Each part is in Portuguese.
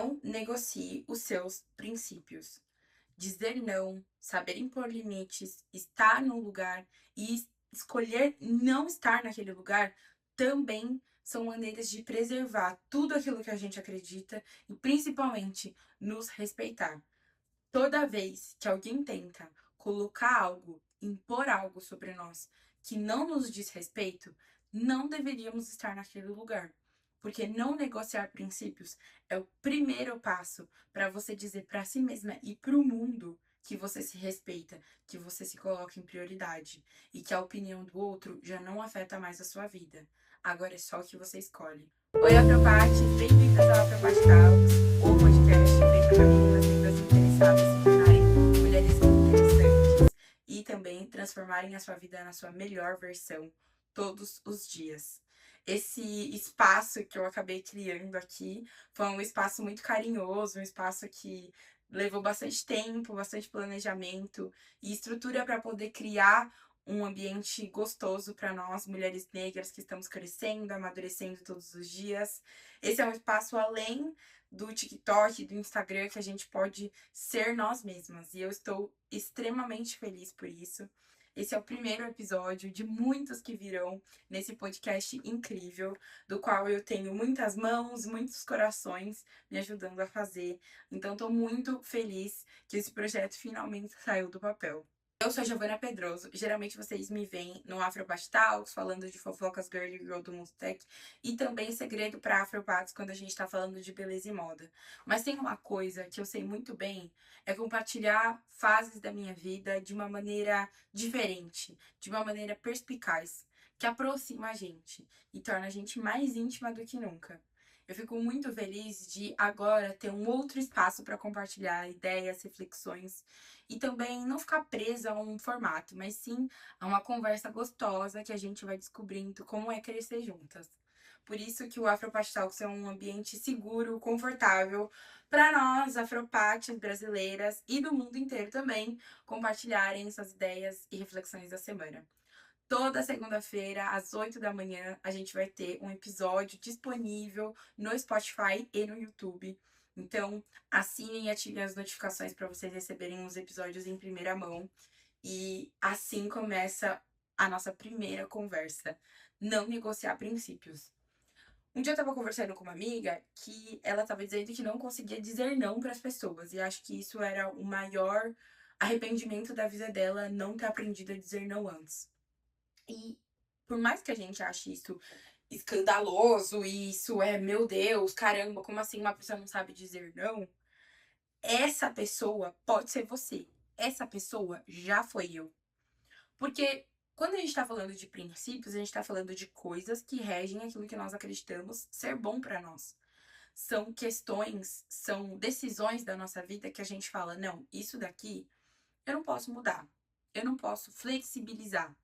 Não negocie os seus princípios. Dizer não, saber impor limites, estar num lugar e escolher não estar naquele lugar também são maneiras de preservar tudo aquilo que a gente acredita e principalmente nos respeitar. Toda vez que alguém tenta colocar algo, impor algo sobre nós que não nos diz respeito, não deveríamos estar naquele lugar. Porque não negociar princípios é o primeiro passo para você dizer para si mesma e para o mundo que você se respeita, que você se coloca em prioridade e que a opinião do outro já não afeta mais a sua vida. Agora é só o que você escolhe. Oi, Afropates, bem-vindas ao Afropate Talks, o podcast feito para meninas negras interessadas em se tornarem mulheres interessantes e também transformarem a sua vida na sua melhor versão todos os dias. Esse espaço que eu acabei criando aqui foi um espaço muito carinhoso, um espaço que levou bastante tempo, bastante planejamento e estrutura para poder criar um ambiente gostoso para nós, mulheres negras que estamos crescendo, amadurecendo todos os dias. Esse é um espaço além do TikTok, do Instagram, que a gente pode ser nós mesmas. E eu estou extremamente feliz por isso. Esse é o primeiro episódio de muitos que virão nesse podcast incrível, do qual eu tenho muitas mãos, muitos corações me ajudando a fazer. Então, estou muito feliz que esse projeto finalmente saiu do papel. Eu sou a Giovana Pedroso. Geralmente vocês me veem no Afrobat Talks, falando de fofocas girl e girl do mundo tech, e também segredo para Afropatos quando a gente tá falando de beleza e moda. Mas tem uma coisa que eu sei muito bem, é compartilhar fases da minha vida de uma maneira diferente, de uma maneira perspicaz, que aproxima a gente e torna a gente mais íntima do que nunca. Eu fico muito feliz de agora ter um outro espaço para compartilhar ideias, reflexões e também não ficar presa a um formato, mas sim a uma conversa gostosa que a gente vai descobrindo como é crescer juntas. Por isso que o Afropastalks é um ambiente seguro, confortável para nós, afropates brasileiras e do mundo inteiro também, compartilharem suas ideias e reflexões da semana. Toda segunda-feira, às 8 da manhã, a gente vai ter um episódio disponível no Spotify e no YouTube. Então, assinem e ativem as notificações para vocês receberem os episódios em primeira mão. E assim começa a nossa primeira conversa. Não negociar princípios. Um dia eu tava conversando com uma amiga que ela tava dizendo que não conseguia dizer não para as pessoas. E acho que isso era o maior arrependimento da vida dela, não ter aprendido a dizer não antes. E por mais que a gente ache isso escandaloso, e isso é, meu Deus, caramba, como assim uma pessoa não sabe dizer não? Essa pessoa pode ser você. Essa pessoa já foi eu. Porque quando a gente tá falando de princípios, a gente tá falando de coisas que regem aquilo que nós acreditamos ser bom para nós. São questões, são decisões da nossa vida que a gente fala, não, isso daqui eu não posso mudar. Eu não posso flexibilizar.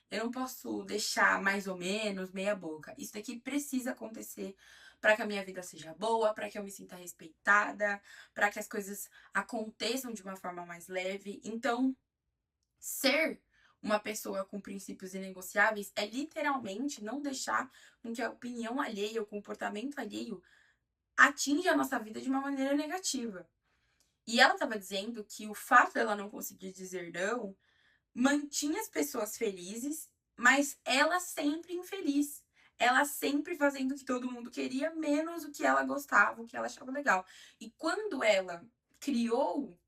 Eu não posso deixar mais ou menos, meia boca. Isso daqui precisa acontecer para que a minha vida seja boa, para que eu me sinta respeitada, para que as coisas aconteçam de uma forma mais leve. Então, ser uma pessoa com princípios inegociáveis é literalmente não deixar com que a opinião alheia, o comportamento alheio atinja a nossa vida de uma maneira negativa. E ela estava dizendo que o fato dela não conseguir dizer não mantinha as pessoas felizes, mas ela sempre infeliz. Ela sempre fazendo o que todo mundo queria, menos o que ela gostava, o que ela achava legal. E quando ela criou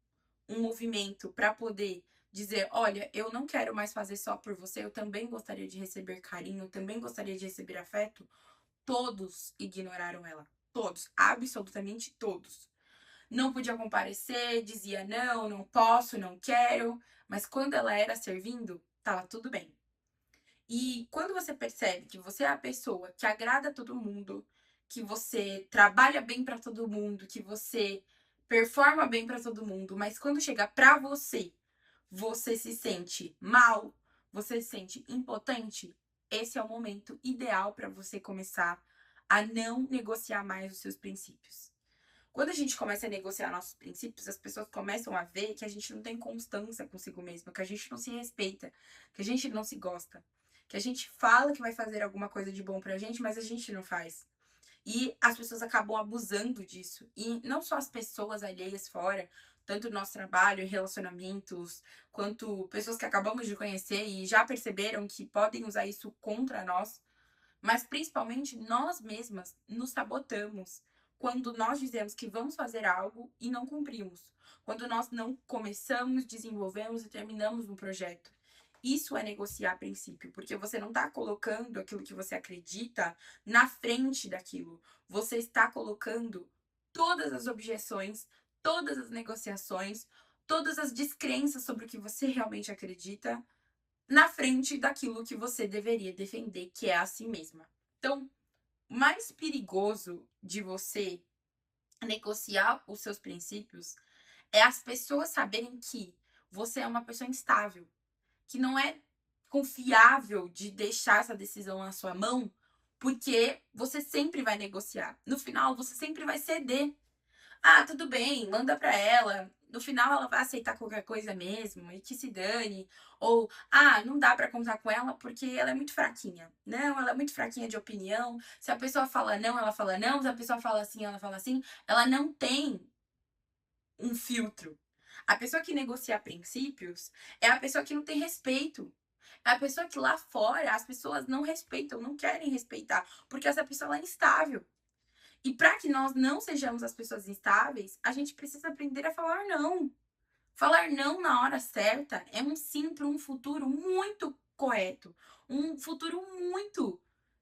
um movimento para poder dizer, olha, eu não quero mais fazer só por você, eu também gostaria de receber carinho, eu também gostaria de receber afeto, todos ignoraram ela. Todos, absolutamente todos. Não podia comparecer, dizia não, não posso, não quero, mas quando ela era servindo, tava tudo bem. E quando você percebe que você é a pessoa que agrada a todo mundo, que você trabalha bem para todo mundo, que você performa bem para todo mundo, mas quando chega para você, você se sente mal, você se sente impotente, esse é o momento ideal para você começar a não negociar mais os seus princípios. Quando a gente começa a negociar nossos princípios, as pessoas começam a ver que a gente não tem constância consigo mesmo, que a gente não se respeita, que a gente não se gosta, que a gente fala que vai fazer alguma coisa de bom pra gente, mas a gente não faz. E as pessoas acabam abusando disso. E não só as pessoas alheias fora, tanto o nosso trabalho, relacionamentos, quanto pessoas que acabamos de conhecer e já perceberam que podem usar isso contra nós, mas principalmente nós mesmas nos sabotamos quando nós dizemos que vamos fazer algo e não cumprimos. Quando nós não começamos, desenvolvemos e terminamos um projeto. Isso é negociar princípio, porque você não está colocando aquilo que você acredita na frente daquilo. Você está colocando todas as objeções, todas as negociações, todas as descrenças sobre o que você realmente acredita na frente daquilo que você deveria defender, que é a si mesma. Então, o mais perigoso de você negociar os seus princípios é as pessoas saberem que você é uma pessoa instável, que não é confiável de deixar essa decisão na sua mão, porque você sempre vai negociar. No final, você sempre vai ceder. Ah, tudo bem, manda pra ela. No final ela vai aceitar qualquer coisa mesmo e que se dane. Ou, ah, não dá pra contar com ela porque ela é muito fraquinha. Não, ela é muito fraquinha de opinião. Se a pessoa fala não, ela fala não. Se a pessoa fala sim, ela fala sim. Ela não tem um filtro. A pessoa que negocia princípios é a pessoa que não tem respeito. É a pessoa que lá fora as pessoas não respeitam, não querem respeitar, porque essa pessoa ela é instável. E para que nós não sejamos as pessoas instáveis, a gente precisa aprender a falar não. Falar não na hora certa é um sim para um futuro muito correto, um futuro muito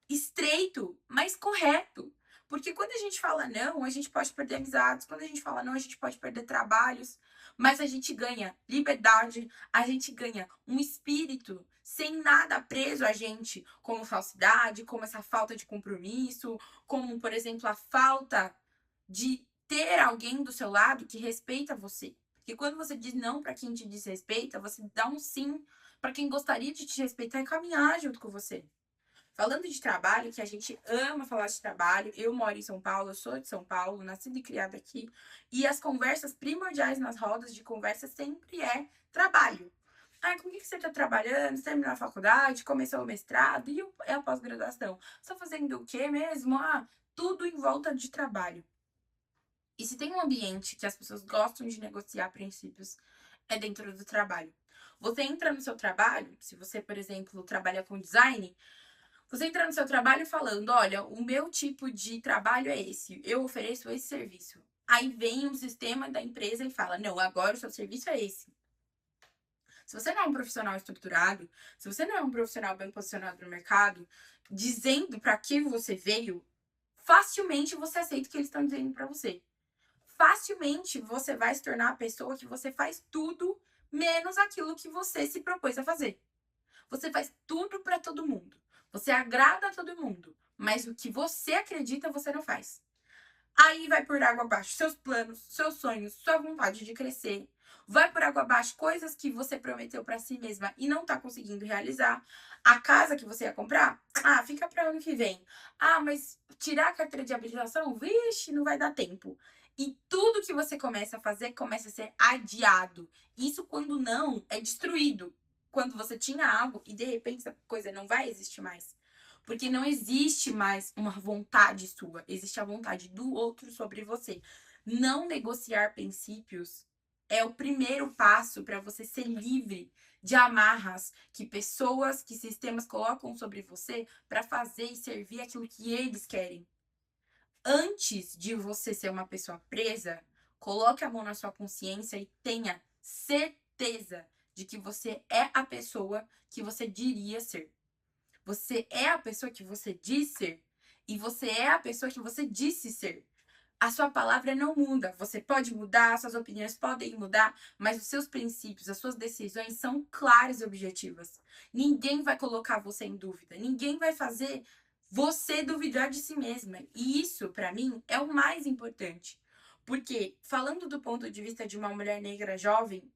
estreito, mas correto. Porque quando a gente fala não, a gente pode perder amizades, quando a gente fala não, a gente pode perder trabalhos, mas a gente ganha liberdade, a gente ganha um espírito sem nada preso a gente, como falsidade, como essa falta de compromisso, como, por exemplo, a falta de ter alguém do seu lado que respeita você. Porque quando você diz não para quem te desrespeita, você dá um sim para quem gostaria de te respeitar e caminhar junto com você. Falando de trabalho, que a gente ama falar de trabalho, eu moro em São Paulo, eu sou de São Paulo, nascida e criada aqui, e as conversas primordiais nas rodas de conversa sempre é trabalho. Ah, com o que você está trabalhando? Você terminou a faculdade? Começou o mestrado? E a pós-graduação? Você está fazendo o quê mesmo? Ah, tudo em volta de trabalho. E se tem um ambiente que as pessoas gostam de negociar princípios, é dentro do trabalho. Você entra no seu trabalho, se você, por exemplo, trabalha com design, você entra no seu trabalho falando: olha, o meu tipo de trabalho é esse, eu ofereço esse serviço. Aí vem um sistema da empresa e fala: não, agora o seu serviço é esse. Se você não é um profissional estruturado, se você não é um profissional bem posicionado no mercado, dizendo para que você veio, facilmente você aceita o que eles estão dizendo para você. Facilmente você vai se tornar a pessoa que você faz tudo menos aquilo que você se propôs a fazer. Você faz tudo para todo mundo. Você agrada a todo mundo, mas o que você acredita você não faz. Aí vai por água abaixo seus planos, seus sonhos, sua vontade de crescer. Vai por água abaixo coisas que você prometeu para si mesma e não tá conseguindo realizar. A casa que você ia comprar, ah, fica para ano que vem. Ah, mas tirar a carteira de habilitação, vixe, não vai dar tempo. E tudo que você começa a fazer começa a ser adiado. Isso quando não é destruído. Quando você tinha algo e de repente essa coisa não vai existir mais. Porque não existe mais uma vontade sua, existe a vontade do outro sobre você. Não negociar princípios é o primeiro passo para você ser livre de amarras que pessoas, que sistemas colocam sobre você para fazer e servir aquilo que eles querem. Antes de você ser uma pessoa presa, coloque a mão na sua consciência e tenha certeza de que você é a pessoa que você diria ser. Você é a pessoa que você diz ser. E você é a pessoa que você disse ser. A sua palavra não muda. Você pode mudar, suas opiniões podem mudar, mas os seus princípios, as suas decisões são claras e objetivas. Ninguém vai colocar você em dúvida. Ninguém vai fazer você duvidar de si mesma. E isso, para mim, é o mais importante. Porque, falando do ponto de vista de uma mulher negra jovem,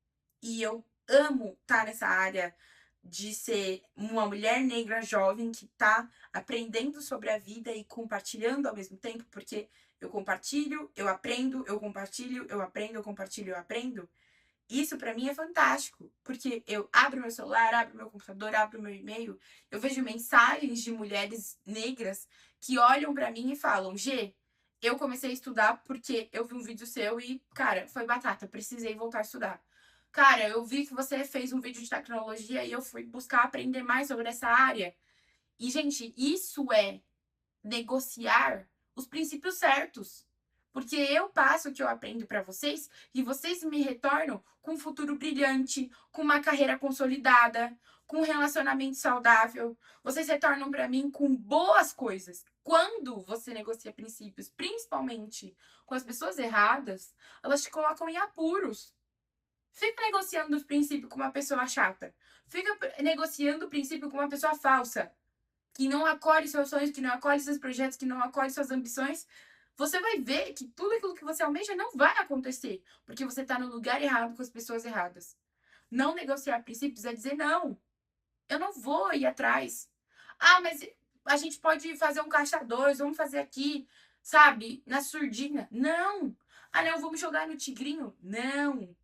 e eu amo estar nessa área de ser uma mulher negra jovem que está aprendendo sobre a vida e compartilhando ao mesmo tempo, porque eu compartilho, eu aprendo, eu compartilho, eu aprendo, eu compartilho, eu aprendo. Isso pra mim é fantástico, porque eu abro meu celular, abro meu computador, abro meu e-mail, eu vejo mensagens de mulheres negras que olham pra mim e falam: G, eu comecei a estudar porque eu vi um vídeo seu e, cara, foi batata, precisei voltar a estudar. Cara, eu vi que você fez um vídeo de tecnologia e eu fui buscar aprender mais sobre essa área. E, gente, isso é negociar os princípios certos. Porque eu passo o que eu aprendo para vocês e vocês me retornam com um futuro brilhante, com uma carreira consolidada, com um relacionamento saudável. Vocês retornam para mim com boas coisas. Quando você negocia princípios, principalmente com as pessoas erradas, elas te colocam em apuros. Fica negociando os princípios com uma pessoa chata. Fica negociando o princípio com uma pessoa falsa que não acolhe seus sonhos, que não acolhe seus projetos, que não acolhe suas ambições, você vai ver que tudo aquilo que você almeja não vai acontecer, porque você está no lugar errado com as pessoas erradas. Não negociar princípios é dizer não, eu não vou ir atrás. Ah, mas a gente pode fazer um caixa dois, vamos fazer aqui, sabe, na surdina. Não. Ah, não, vamos jogar no tigrinho. Não.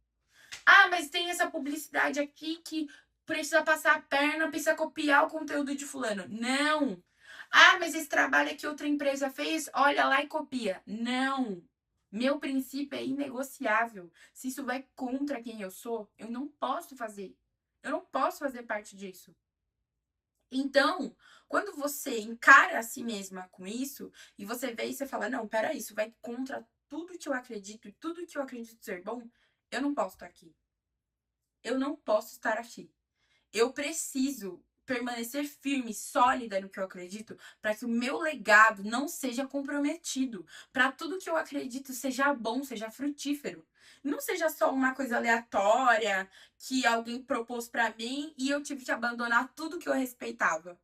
Ah, mas tem essa publicidade aqui que precisa passar a perna, precisa copiar o conteúdo de fulano. Não. Ah, mas esse trabalho que outra empresa fez, olha lá e copia. Não. Meu princípio é inegociável. Se isso vai contra quem eu sou, eu não posso fazer. Eu não posso fazer parte disso. Então, quando você encara a si mesma com isso, e você vê e você fala, não, peraí, isso vai contra tudo que eu acredito e tudo que eu acredito ser bom, eu não posso estar aqui. Eu não posso estar aqui. Eu preciso permanecer firme, sólida no que eu acredito, para que o meu legado não seja comprometido, para tudo que eu acredito seja bom, seja frutífero. Não seja só uma coisa aleatória que alguém propôs para mim e eu tive que abandonar tudo que eu respeitava.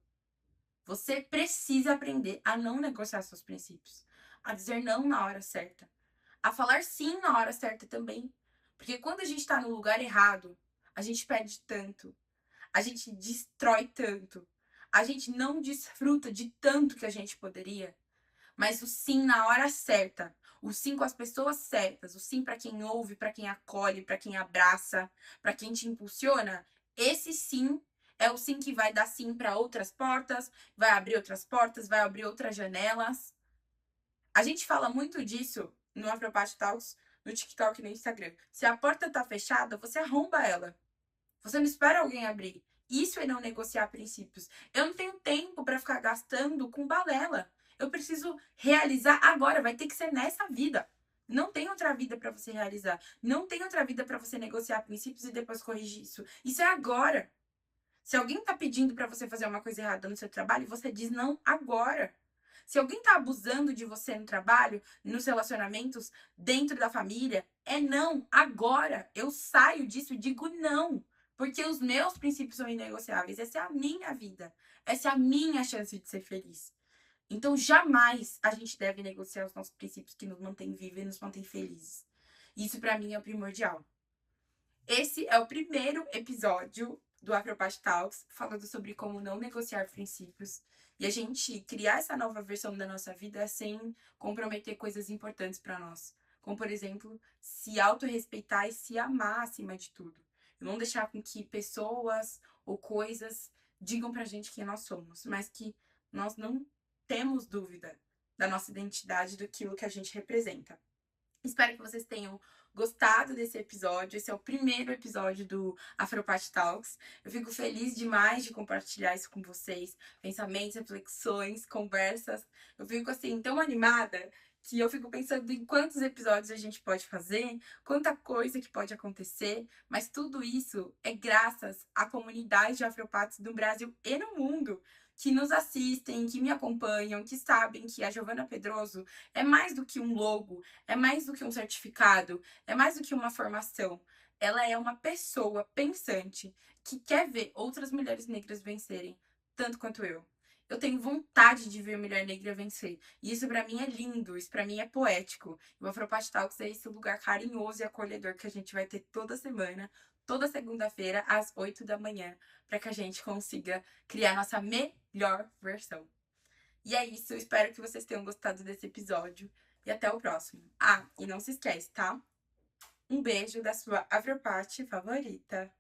Você precisa aprender a não negociar seus princípios, a dizer não na hora certa, a falar sim na hora certa também. Porque quando a gente está no lugar errado, a gente perde tanto, a gente destrói tanto, a gente não desfruta de tanto que a gente poderia. Mas o sim na hora certa, o sim com as pessoas certas, o sim para quem ouve, para quem acolhe, para quem abraça, para quem te impulsiona, esse sim é o sim que vai dar sim para outras portas, vai abrir outras janelas. A gente fala muito disso no Afropate Talks, no TikTok e no Instagram. Se a porta tá fechada, você arromba ela. Você não espera alguém abrir. Isso é não negociar princípios. Eu não tenho tempo para ficar gastando com balela. Eu preciso realizar agora. Vai ter que ser nessa vida. Não tem outra vida para você realizar. Não tem outra vida para você negociar princípios e depois corrigir isso. Isso é agora. Se alguém tá pedindo para você fazer uma coisa errada no seu trabalho, você diz não agora. Se alguém tá abusando de você no trabalho, nos relacionamentos, dentro da família, é não agora. Eu saio disso e digo não. Porque os meus princípios são inegociáveis. Essa é a minha vida. Essa é a minha chance de ser feliz. Então, jamais a gente deve negociar os nossos princípios que nos mantêm vivos e nos mantêm felizes. Isso, para mim, é o primordial. Esse é o primeiro episódio do Afropast Talks, falando sobre como não negociar princípios e a gente criar essa nova versão da nossa vida sem comprometer coisas importantes para nós. Como, por exemplo, se autorrespeitar e se amar acima de tudo. E não deixar com que pessoas ou coisas digam pra gente quem nós somos, mas que nós não temos dúvida da nossa identidade, daquilo que a gente representa. Espero que vocês tenham gostado desse episódio. Esse é o primeiro episódio do Afropate Talks. Eu fico feliz demais de compartilhar isso com vocês. Pensamentos, reflexões, conversas. Eu fico assim tão animada que eu fico pensando em quantos episódios a gente pode fazer, quanta coisa que pode acontecer, mas tudo isso é graças à comunidade de afropatos do Brasil e no mundo que nos assistem, que me acompanham, que sabem que a Giovana Pedroso é mais do que um logo, é mais do que um certificado, é mais do que uma formação. Ela é uma pessoa pensante que quer ver outras mulheres negras vencerem, tanto quanto eu. Eu tenho vontade de ver mulher negra vencer. E isso pra mim é lindo, isso pra mim é poético. E o Afropast Talks é esse lugar carinhoso e acolhedor que a gente vai ter toda semana, toda segunda-feira, às 8 da manhã, para que a gente consiga criar nossa melhor versão. E é isso, espero que vocês tenham gostado desse episódio. E até o próximo. Ah, e não se esquece, tá? Um beijo da sua Afropate favorita.